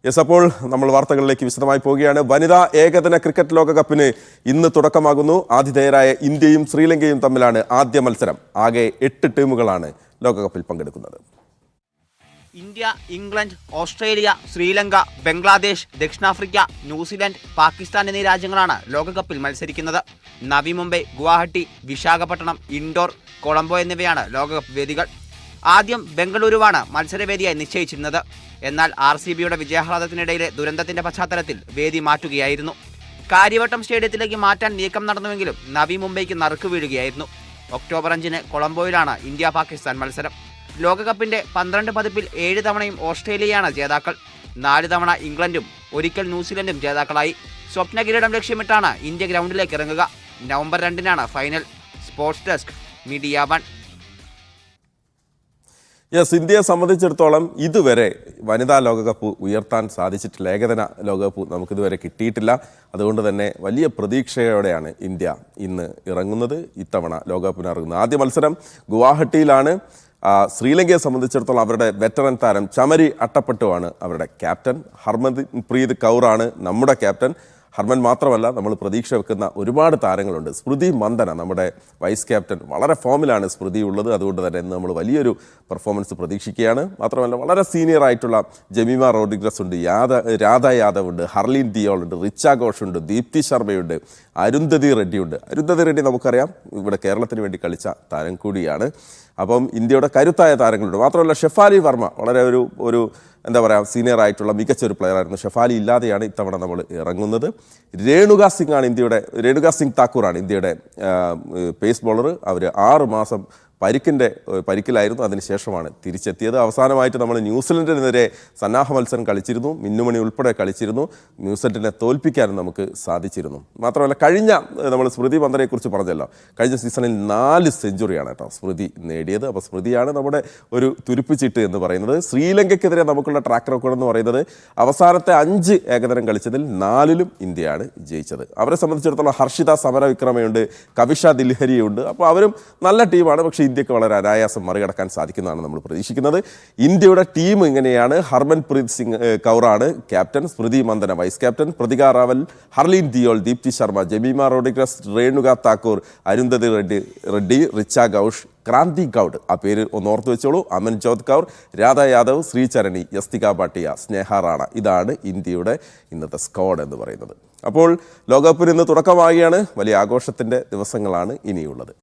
Yes, അപ്പോൾ നമ്മൾ വാർത്തകളിലേക്ക് വിശദമായി പോവുകയാണ്. വനിതാ ഏകദിന ക്രിക്കറ്റ് ലോകകപ്പിന് ഇന്ന് തുടക്കമാകുന്നു. ആതിഥേയരായ ഇന്ത്യയും ശ്രീലങ്കയും തമ്മിലാണ് ആദ്യ മത്സരം. ആകെ 8 ടീമുകളാണ് ലോകകപ്പിൽ പങ്കെടുക്കുന്നത്. India, England, Australia, Sri Lanka, Bangladesh, ദക്ഷിണാഫ്രിക്ക, ന്യൂസിലൻഡ്, പാകിസ്ഥാൻ എന്നീ രാജ്യങ്ങളാണ് ലോകകപ്പിൽ മത്സരിക്കുന്നത്. നവി മുംബൈ, ഗുവാഹട്ടി, വിശാഖപട്ടണം, ഇൻഡോർ, കൊളംബോ എന്നിവയാണ് ലോകകപ്പ് വേദികൾ. ആദ്യം ബംഗളൂരുവാണ് മത്സരവേദിയായി നിശ്ചയിച്ചിരുന്നത്. എന്നാൽ RCBയുടെ വിജയാഹ്ലാദത്തിനിടയിലെ ദുരന്തത്തിന്റെ പശ്ചാത്തലത്തിൽ വേദി മാറ്റുകയായിരുന്നു. കാര്യവട്ടം സ്റ്റേഡിയത്തിലേക്ക് മാറ്റാൻ നീക്കം നടന്നുവെങ്കിലും നവി മുംബൈക്ക് നറുക്ക് വീഴുകയായിരുന്നു. ഒക്ടോബർ 5-ന് കൊളംബോയിലാണ് ഇന്ത്യ പാകിസ്ഥാൻ മത്സരം. ലോകകപ്പിന്റെ 12 പതിപ്പിൽ 7 തവണയും ഓസ്ട്രേലിയയാണ് ജേതാക്കൾ. 4 തവണ ഇംഗ്ലണ്ടും ഒരിക്കൽ ന്യൂസിലൻഡും ജേതാക്കളായി. സ്വപ്ന കിരീടം ലക്ഷ്യമിട്ടാണ് ഇന്ത്യ ഗ്രൗണ്ടിലേക്ക് ഇറങ്ങുക. നവംബർ 2-നാണ് final. Sports desk, media 1. Yes, ഇന്ത്യയെ സംബന്ധിച്ചിടത്തോളം ഇതുവരെ വനിതാ ലോകകപ്പ് ഉയർത്താൻ സാധിച്ചിട്ടില്ല. ഏകദിന ലോകകപ്പ് നമുക്കിതുവരെ കിട്ടിയിട്ടില്ല. അതുകൊണ്ട് തന്നെ വലിയ പ്രതീക്ഷയോടെയാണ് ഇന്ത്യ ഇന്ന് ഇറങ്ങുന്നത്. ഇത്തവണ ലോകകപ്പിന് ഇറങ്ങുന്നത്. ആദ്യ മത്സരം ഗുവാഹട്ടിയിലാണ്. ശ്രീലങ്കയെ സംബന്ധിച്ചിടത്തോളം അവരുടെ വെറ്ററൻ താരം ചമരി അട്ടപ്പട്ടുവാണ് അവരുടെ ക്യാപ്റ്റൻ. ഹർമൻപ്രീത് കൗറാണ് നമ്മുടെ ക്യാപ്റ്റൻ. ഹർമൻ മാത്രമല്ല, നമ്മൾ പ്രതീക്ഷ വെക്കുന്ന ഒരുപാട് താരങ്ങളുണ്ട്. സ്മൃതി മന്ദന നമ്മുടെ വൈസ് ക്യാപ്റ്റൻ. വളരെ ഫോമിലാണ് സ്മൃതി ഉള്ളത്. അതുകൊണ്ട് തന്നെ ഇന്ന് നമ്മൾ വലിയൊരു പെർഫോമൻസ് പ്രതീക്ഷിക്കുകയാണ്. മാത്രമല്ല, വളരെ സീനിയർ ആയിട്ടുള്ള ജമീമ റോഡ്രിഗസ് ഉണ്ട്, രാധ യാദവ് ഉണ്ട്, ഹർലീൻ ദിയോൾ ഉണ്ട്, റിച്ച ഘോഷ് ഉണ്ട്, ദീപ്തി ശർമ്മയുണ്ട്, അരുന്ധതി റെഡ്ഡി ഉണ്ട്. അരുന്ധതി റെഡ്ഡി നമുക്കറിയാം, ഇവിടെ കേരളത്തിന് വേണ്ടി കളിച്ച താരം കൂടിയാണ്. അപ്പം ഇന്ത്യയുടെ കരുത്തായ താരങ്ങളുണ്ട്. മാത്രമല്ല, ഷെഫാലി വർമ്മ വളരെ ഒരു എന്താ പറയുക, സീനിയർ ആയിട്ടുള്ള മികച്ചൊരു പ്ലെയറായിരുന്നു. ഷെഫാലി ഇല്ലാതെയാണ് ഇത്തവണ നമ്മൾ ഇറങ്ങുന്നത്. രേണുക സിംഗ് താക്കൂറാണ് ഇന്ത്യയുടെ പേസ് ബോളർ. അവർ 6 മാസം പരിക്കിലായിരുന്നു. അതിനുശേഷമാണ് തിരിച്ചെത്തിയത്. അവസാനമായിട്ട് നമ്മൾ ന്യൂസിലൻഡിനെതിരെ സന്നാഹ മത്സരം കളിച്ചിരുന്നു. മിന്നുമണി ഉൾപ്പെടെ കളിച്ചിരുന്നു. ന്യൂസിലൻഡിനെ തോൽപ്പിക്കാനും നമുക്ക് സാധിച്ചിരുന്നു. മാത്രമല്ല, നമ്മൾ സ്മൃതി മന്ദനയെക്കുറിച്ച് പറഞ്ഞല്ലോ, കഴിഞ്ഞ സീസണിൽ 4 സെഞ്ചുറിയാണ് കേട്ടോ സ്മൃതി നേടിയത്. അപ്പോൾ സ്മൃതിയാണ് നമ്മുടെ ഒരു തുരുപ്പിച്ചിട്ട് എന്ന് പറയുന്നത്. ശ്രീലങ്കയ്ക്കെതിരെ നമുക്കുള്ള ട്രാക്ക് റെക്കോർഡ് എന്ന് പറയുന്നത് അവസാനത്തെ 5 ഏകദിനം കളിച്ചതിൽ 4-ലും ഇന്ത്യയാണ് ജയിച്ചത്. അവരെ സംബന്ധിച്ചിടത്തോളം ഹർഷിത സമരവിക്രമയുണ്ട്, കവിഷ ദിൽഹരിയുണ്ട്. അപ്പോൾ അവരും നല്ല ടീമാണ്. പക്ഷേ ഇന്ത്യക്ക് വളരെ അനായാസം മറികടക്കാൻ സാധിക്കുന്നതാണ് നമ്മൾ പ്രതീക്ഷിക്കുന്നത്. ഇന്ത്യയുടെ ടീം ഇങ്ങനെയാണ്. ഹർമൻപ്രീത് കൗറാണ് ക്യാപ്റ്റൻ, സ്മൃതി മന്ദന വൈസ് ക്യാപ്റ്റൻ, പ്രതിക റാവൽ, ഹർലീൻ ദിയോൾ, ദീപ്തി ശർമ്മ, ജമീമ റോഡ്രിഗസ്, രേണുക താക്കൂർ, അരുന്ധതി റെഡ്ഡി, റിച്ച ഘോഷ്, ക്രാന്തി ഗൗഡ്, ആ പേര് ഒന്ന് ഓർത്ത് വെച്ചോളൂ, അമൻജോത് കൗർ, രാധ യാദവ്, ശ്രീചരണി, യസ്തിക ഭാട്ടിയ, സ്നേഹ റാണ. ഇതാണ് ഇന്ത്യയുടെ ഇന്നത്തെ സ്ക്വാഡ് എന്ന് പറയുന്നത്. അപ്പോൾ ലോകകപ്പിന് ഇന്ന് തുടക്കമാവുകയാണ്. വലിയ ആഘോഷത്തിൻ്റെ ദിവസങ്ങളാണ് ഇനിയുള്ളത്.